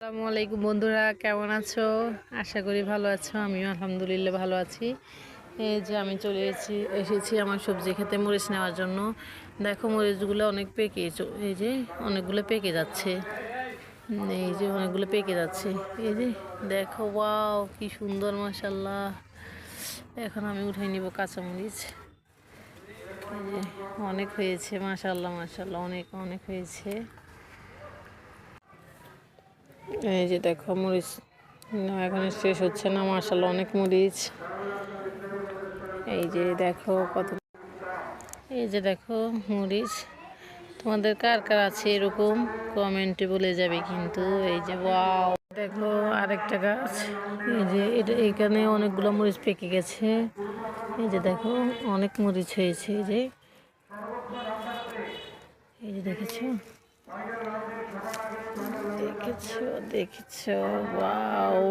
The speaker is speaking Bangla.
আসসালামু আলাইকুম বন্ধুরা, কেমন আছো? আশা করি ভালো আছো। আমিও আলহামদুলিল্লাহ ভালো আছি। এই যে আমি চলে এসেছি আমার সবজি খেতে মরিচ নেওয়ার জন্য। দেখো মরিচগুলো অনেক এই যে অনেকগুলো পেকে যাচ্ছে। এই যে অনেকগুলো পেকে যাচ্ছে। এই যে দেখো, ওয়াও কি সুন্দর, মাশাআল্লাহ। এখন আমি উঠাই নিব কাঁচামরিচ। এই যে অনেক হয়েছে, মাশাআল্লাহ মাশাআল্লাহ, অনেক অনেক হয়েছে। এই যে দেখো মরিচ এখন শেষ হচ্ছে না, মাশাআল্লাহ অনেক মরিচ। এই যে দেখো এই যে দেখো মরিচ। তোমাদের কার কার আছে এরকম, কমেন্টে বলে যাবে কিন্তু। এই যে ওয়াও, দেখো আরেকটা গাছ। এই যে এখানে অনেকগুলো মরিচ পেকে গেছে। এই যে দেখো অনেক মরিচ হয়েছে। এই যে দেখেছো দেখেছো দেখেছো, ওয়াও।